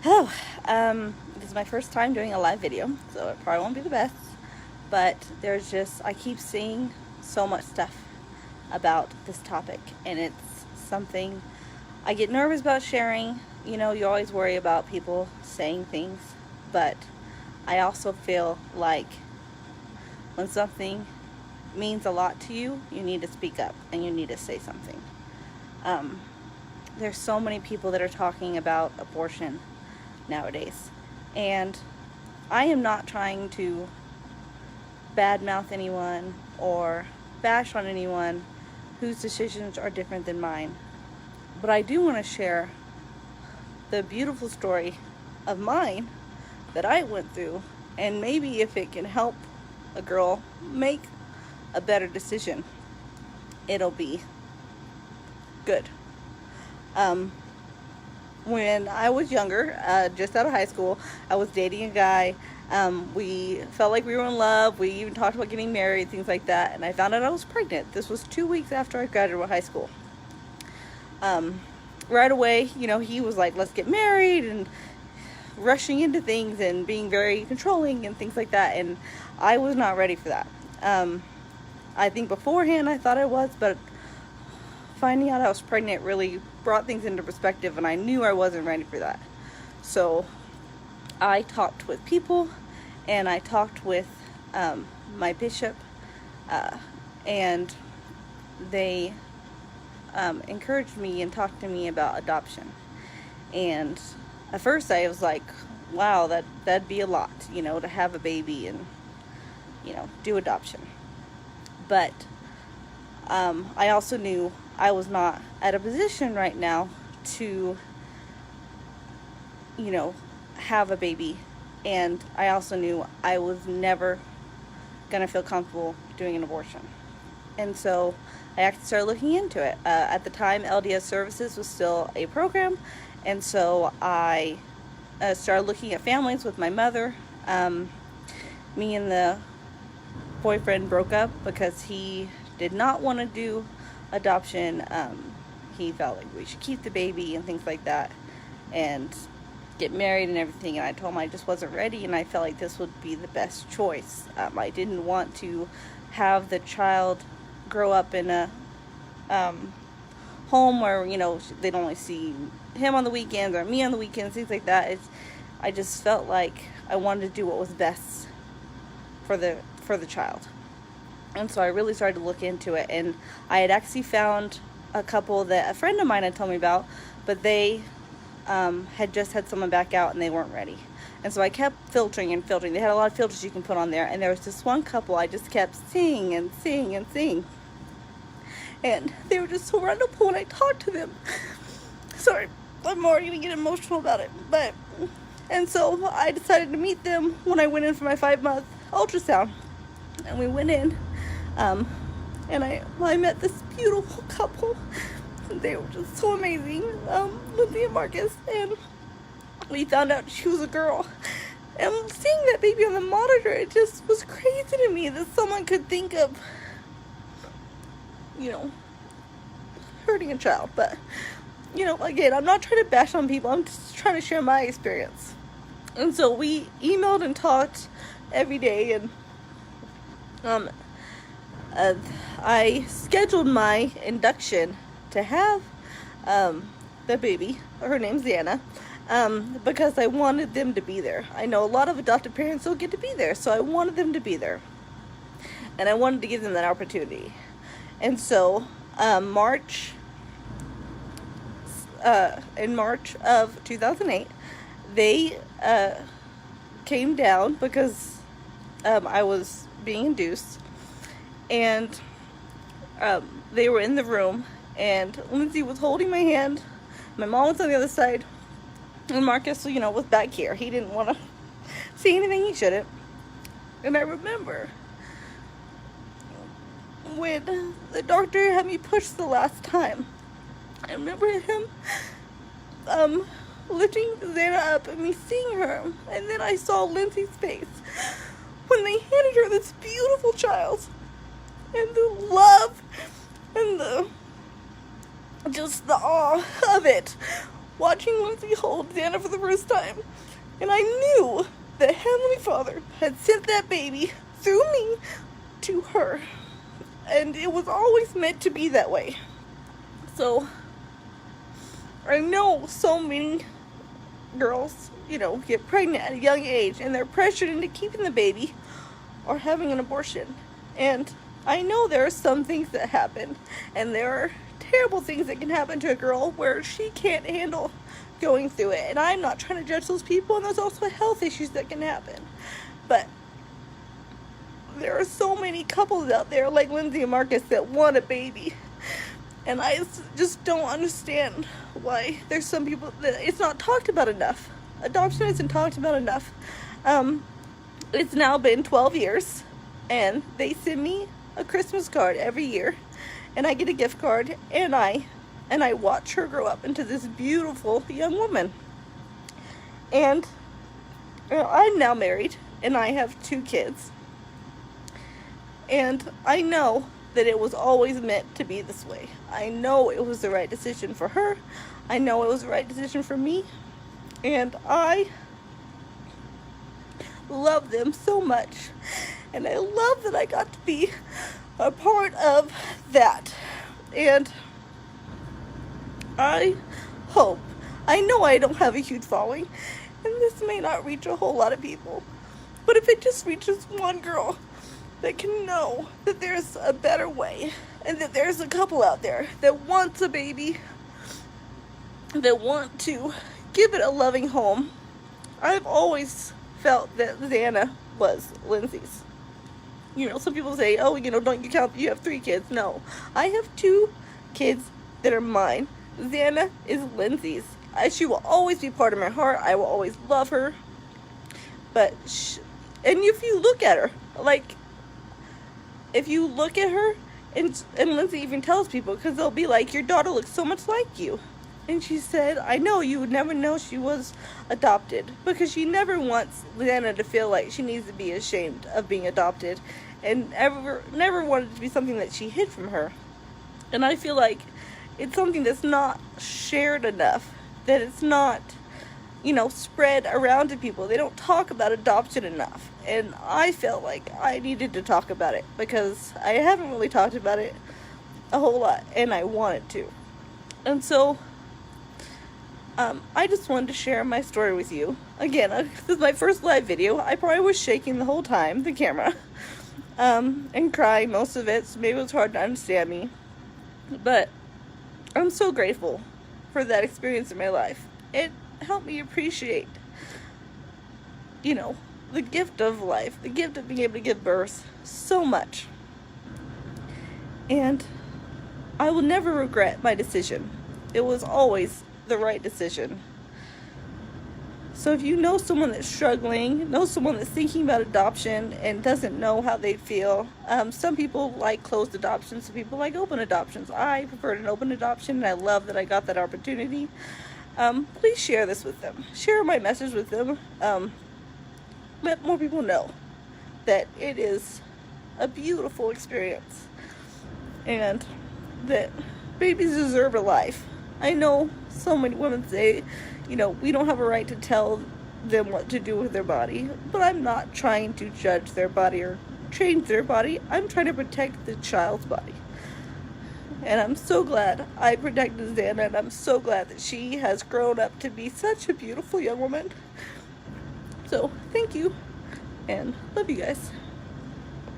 Hello. This is my first time doing a live video, so it probably won't be the best. But I keep seeing so much stuff about this topic, and it's something I get nervous about sharing. You know, you always worry about people saying things, but I also feel like when something means a lot to you, you need to speak up and you need to say something. Um, there's so many people that are talking about abortion nowadays. And I am not trying to badmouth anyone or bash on anyone whose decisions are different than mine. But I do want to share the beautiful story of mine that I went through, and maybe if it can help a girl make a better decision, it'll be good. When I was younger, just out of high school, I was dating a guy. We felt like we were in love. We even talked about getting married, things like that. And I found out I was pregnant. This was 2 weeks after I graduated high school. Right away, you know, he was like, let's get married, and rushing into things and being very controlling and things like that. And I was not ready for that. I think beforehand I thought I was, but finding out I was pregnant really brought things into perspective, and I knew I wasn't ready for that. So I talked with people, and I talked with my bishop, and they encouraged me and talked to me about adoption. And at first I was like, wow, that'd be a lot, you know, to have a baby and, you know, do adoption. But I also knew I was not at a position right now to, you know, have a baby. And I also knew I was never going to feel comfortable doing an abortion. And so I actually started looking into it. At the time, LDS Services was still a program. And so I started looking at families with my mother. Me and the boyfriend broke up because he did not want to do adoption. He felt like we should keep the baby and things like that and get married and everything. And I told him I just wasn't ready, and I felt like this would be the best choice. I didn't want to have the child grow up in a home where, you know, they'd only see him on the weekends or me on the weekends, things like that. I just felt like I wanted to do what was best for the child. And so I really started to look into it, and I had actually found a couple that a friend of mine had told me about, but they had just had someone back out and they weren't ready. And so I kept filtering and filtering. They had a lot of filters you can put on there, and there was this one couple I just kept seeing and seeing and seeing. And they were just so wonderful when I talked to them. Sorry, I'm already going to get emotional about it. And so I decided to meet them when I went in for my 5-month ultrasound. And we went in, and I met this beautiful couple. They were just so amazing, Lindsay and Marcus, and we found out she was a girl. And seeing that baby on the monitor, it just was crazy to me that someone could think of, you know, hurting a child. But, you know, again, I'm not trying to bash on people, I'm just trying to share my experience. And so we emailed and talked every day, and I scheduled my induction to have the baby. Her name's Xana, because I wanted them to be there. I know a lot of adopted parents don't get to be there, so I wanted them to be there, and I wanted to give them that opportunity. And so in March of 2008, they came down because I was being induced, and they were in the room, and Lindsay was holding my hand, my mom was on the other side, and Marcus, you know, was back here. He didn't want to see anything he shouldn't. And I remember when the doctor had me pushed the last time, I remember him lifting Xana up and me seeing her, and then I saw Lindsay's face when they handed her this beautiful child, and the love and the awe of it watching Lindsay hold Xana for the first time, and I knew that Heavenly Father had sent that baby through me to her, and it was always meant to be that way. So I know so many girls, get pregnant at a young age, and they're pressured into keeping the baby or having an abortion. And I know there are some things that happen, and there are terrible things that can happen to a girl where she can't handle going through it. And I'm not trying to judge those people, and there's also health issues that can happen. But there are so many couples out there like Lindsay and Marcus that want a baby. And I just don't understand why there's some people that it's not talked about enough. Adoption isn't talked about enough. It's now been 12 years, and they send me a Christmas card every year, and I get a gift card, and I watch her grow up into this beautiful young woman. And I'm now married, and I have 2 kids, and I know that it was always meant to be this way. I know it was the right decision for her. I know it was the right decision for me. And I love them so much. And I love that I got to be a part of that. And I know I don't have a huge following, and this may not reach a whole lot of people, but if it just reaches one girl that can know that there's a better way, and that there's a couple out there that wants a baby, that want to give it a loving home. I've always felt that Xana was Lindsay's. Some people say, oh, don't you count, you have 3 kids. No, I have 2 kids that are mine. Xana is Lindsay's. She will always be part of my heart. I will always love her. But, and if you look at her, if you look at her, and Lindsay even tells people, because they'll be like, your daughter looks so much like you. And she said, I know, you would never know she was adopted, because she never wants Xana to feel like she needs to be ashamed of being adopted, and never wanted it to be something that she hid from her. And I feel like it's something that's not shared enough, that it's not, spread around to people. They don't talk about adoption enough. And I felt like I needed to talk about it, because I haven't really talked about it a whole lot, and I wanted to. And so I just wanted to share my story with you. Again, this is my first live video. I probably was shaking the whole time, the camera, and crying most of it, so maybe it was hard to understand me. But I'm so grateful for that experience in my life. It helped me appreciate, the gift of life, the gift of being able to give birth so much. And I will never regret my decision. It was always the right decision. So if you know someone that's struggling, know someone that's thinking about adoption and doesn't know how they feel, some people like closed adoptions, some people like open adoptions. I preferred an open adoption, and I love that I got that opportunity. Please share this with them. Share my message with them. Let more people know that it is a beautiful experience, and that babies deserve a life. I know so many women say, we don't have a right to tell them what to do with their body, but I'm not trying to judge their body or change their body. I'm trying to protect the child's body. And I'm so glad I protected Xana, and I'm so glad that she has grown up to be such a beautiful young woman. So, thank you, and love you guys.